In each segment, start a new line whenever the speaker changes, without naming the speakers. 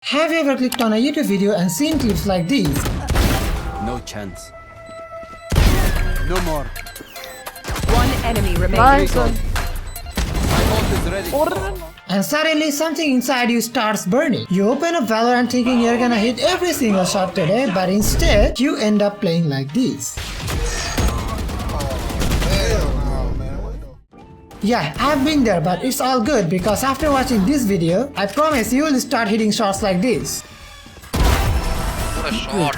Have you ever clicked on a YouTube video and seen clips like these?
No chance. No more.
One enemy remaining.
Nice.
My ult is ready.
And suddenly something inside you starts burning. You open up Valorant thinking you're gonna hit every single shot today, but instead you end up playing like this. Yeah, I've been there, but it's all good because after watching this video, I promise you will start hitting shots like this.
What a shot.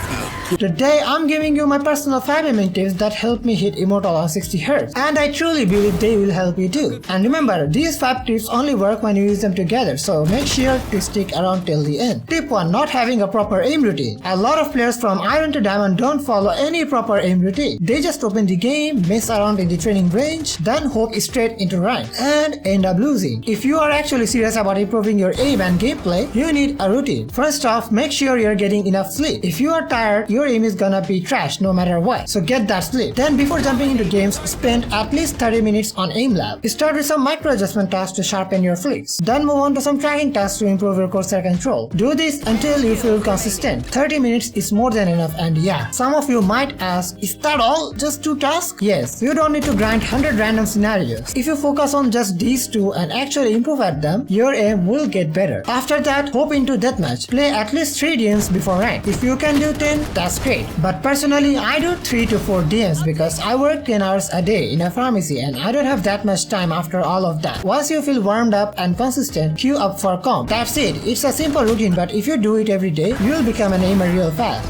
Today I'm giving you my personal 5 aiming tips that help me hit Immortal on 60Hz, and I truly believe they will help you too. And remember, these 5 tips only work when you use them together, so make sure to stick around till the end. Tip 1. Not having a proper aim routine. A lot of players from Iron to Diamond don't follow any proper aim routine. They just open the game, mess around in the training range, then hope straight into rank, and end up losing. If you are actually serious about improving your aim and gameplay, you need a routine. First off, make sure you're getting enough sleep. If you are tired, your aim is gonna be trash no matter what, so get that sleep. Then before jumping into games, spend at least 30 minutes on aim lab. Start with some micro adjustment tasks to sharpen your flicks. Then move on to some tracking tasks to improve your cursor control. Do this until you feel consistent. 30 minutes is more than enough, and yeah, some of you might ask, is that all? Just 2 tasks? Yes, you don't need to grind 100 random scenarios. If you focus on just these 2 and actually improve at them, your aim will get better. After that, hop into deathmatch. Play at least 3 DMs before rank. If you can do 10, that's great. But personally, I do 3 to 4 DMs because I work 10 hours a day in a pharmacy and I don't have that much time after all of that. Once you feel warmed up and consistent, queue up for comp. That's it. It's a simple routine, but if you do it every day, you'll become an aimer real fast.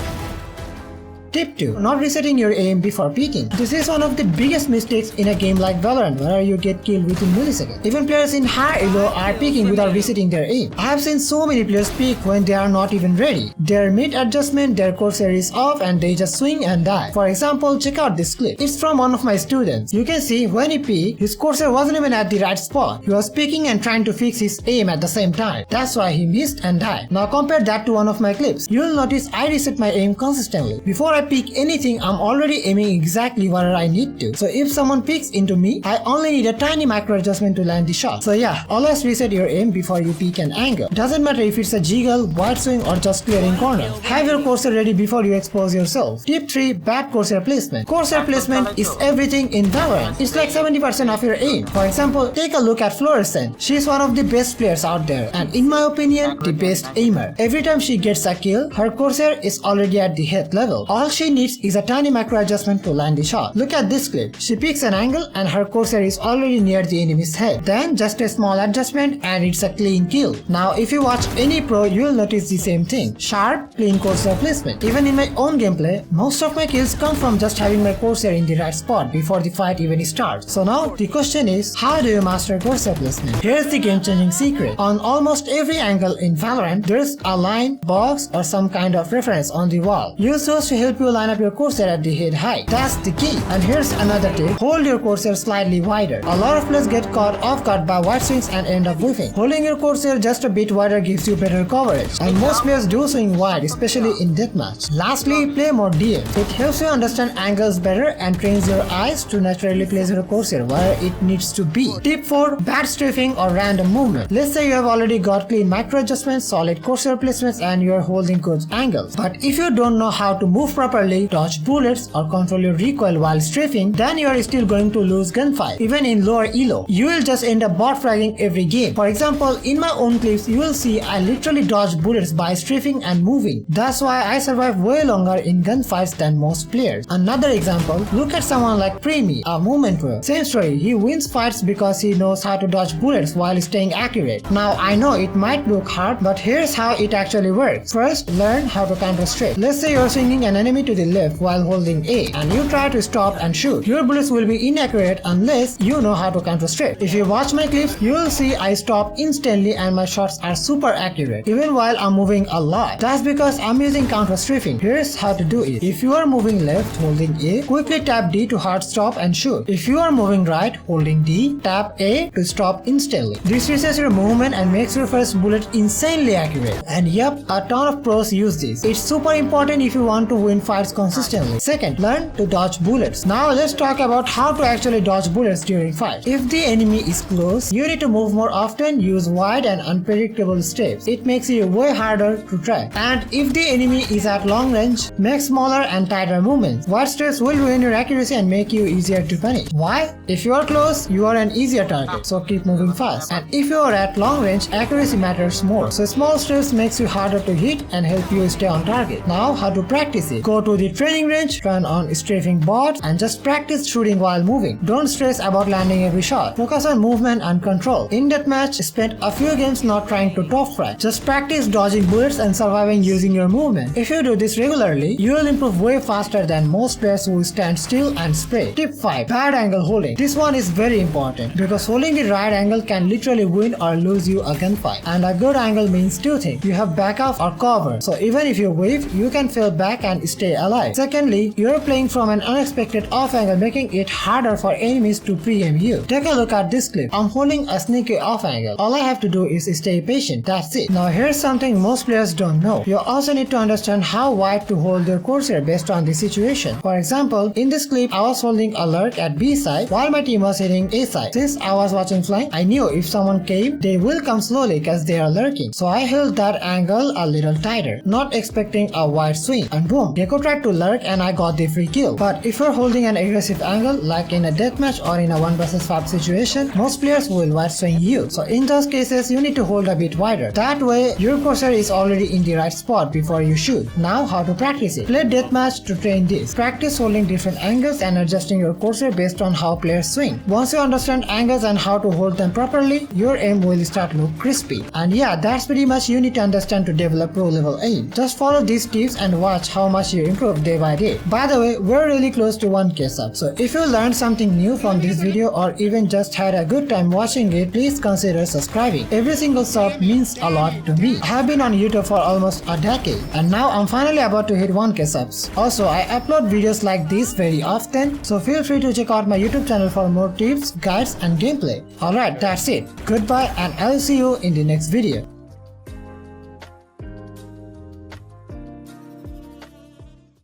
Tip 2. Not resetting your aim before peeking. This is one of the biggest mistakes in a game like Valorant where you get killed within milliseconds. Even players in high elo are peeking without resetting their aim. I have seen so many players peek when they are not even ready. Their mid-adjustment, their cursor is off and they just swing and die. For example, check out this clip. It's from one of my students. You can see when he peeked, his cursor wasn't even at the right spot. He was peeking and trying to fix his aim at the same time. That's why he missed and died. Now compare that to one of my clips. You'll notice I reset my aim consistently. Before I peek anything, I'm already aiming exactly where I need to. So if someone peeks into me, I only need a tiny micro adjustment to land the shot. So yeah, always reset your aim before you peek an angle. Doesn't matter if it's a jiggle, wide swing or just clearing corners. Have your cursor ready before you expose yourself. Tip 3. Bad cursor placement. Cursor placement is everything in Valorant. It's like 70% of your aim. For example, take a look at Fluorescent. She's one of the best players out there and in my opinion, the best aimer. Every time she gets a kill, her cursor is already at the head level. All she needs is a tiny macro adjustment to land the shot. Look at this clip. She picks an angle and her cursor is already near the enemy's head. Then just a small adjustment and it's a clean kill. Now if you watch any pro, you will notice the same thing. Sharp, clean cursor placement. Even in my own gameplay, most of my kills come from just having my cursor in the right spot before the fight even starts. So now the question is, how do you master cursor placement? Here's the game-changing secret. On almost every angle in Valorant, there's a line, box or some kind of reference on the wall. Use those to help you line up your cursor at the head height. That's the key. And here's another tip. Hold your cursor slightly wider. A lot of players get caught off guard by wide swings and end up whiffing. Holding your cursor just a bit wider gives you better coverage. And most players do swing wide, especially in deathmatch. Lastly, play more DM. It helps you understand angles better and trains your eyes to naturally place your cursor where it needs to be. Tip 4. Bad strafing or random movement. Let's say you have already got clean micro adjustments, solid cursor placements and you are holding good angles. But if you don't know how to move properly, dodge bullets or control your recoil while strafing, then you are still going to lose gunfight. Even in lower elo, you will just end up bot fragging every game. For example, in my own clips, you will see I literally dodge bullets by strafing and moving. That's why I survive way longer in gunfights than most players. Another example, look at someone like Preemie, a movement pro. Same story, he wins fights because he knows how to dodge bullets while staying accurate. Now I know it might look hard, but here's how it actually works. First, learn how to counter strafe. Let's say you're swinging an enemy to the left while holding A and you try to stop and shoot. Your bullets will be inaccurate unless you know how to counter strafe. If you watch my clips, you will see I stop instantly and my shots are super accurate even while I'm moving a lot. That's because I'm using counter strafing. Here's how to do it. If you are moving left holding A, quickly tap D to hard stop and shoot. If you are moving right holding D, tap A to stop instantly. This resets your movement and makes your first bullet insanely accurate. And yep, a ton of pros use this. It's super important if you want to win fights consistently. Second, learn to dodge bullets. Now let's talk about how to actually dodge bullets during fights. If the enemy is close, you need to move more often, use wide and unpredictable steps. It makes it way harder to track. And if the enemy is at long range, make smaller and tighter movements. Wide steps will ruin your accuracy and make you easier to punish. Why? If you are close, you are an easier target, so keep moving fast. And if you are at long range, accuracy matters more. So small steps makes you harder to hit and help you stay on target. Now how to practice it? Go to the training range, turn on strafing bots and just practice shooting while moving. Don't stress about landing every shot. Focus on movement and control. In that match, spend a few games not trying to top frag. Just practice dodging bullets and surviving using your movement. If you do this regularly, you will improve way faster than most players who stand still and spray. Tip 5. Bad angle holding. This one is very important because holding the right angle can literally win or lose you a gunfight. And a good angle means two things. You have backup or cover. So even if you wave, you can fall back and stay alive. Secondly, you are playing from an unexpected off angle, making it harder for enemies to pre-aim you. Take a look at this clip. I'm holding a sneaky off angle. All I have to do is stay patient. That's it. Now here's something most players don't know. You also need to understand how wide to hold your cursor based on the situation. For example, in this clip, I was holding a lurk at B side while my team was hitting A side. Since I was watching flank, I knew if someone came, they will come slowly because they are lurking. So I held that angle a little tighter, not expecting a wide swing. And boom, Gecko tried to lurk and I got the free kill. But if you're holding an aggressive angle, like in a deathmatch or in a 1 vs 5 situation, most players will wide swing you. So in those cases, you need to hold a bit wider. That way, your cursor is already in the right spot before you shoot. Now how to practice it? Play deathmatch to train this. Practice holding different angles and adjusting your cursor based on how players swing. Once you understand angles and how to hold them properly, your aim will start look crispy. And yeah, that's pretty much you need to understand to develop pro level aim. Just follow these tips and watch how much you improve day by day. By the way, we're really close to 1K subs. So if you learned something new from this video or even just had a good time watching it, please consider subscribing. Every single sub means a lot to me. I have been on YouTube for almost a decade and now I'm finally about to hit 1K subs. Also, I upload videos like this very often, so feel free to check out my YouTube channel for more tips, guides and gameplay. Alright, that's it. Goodbye and I'll see you in the next video.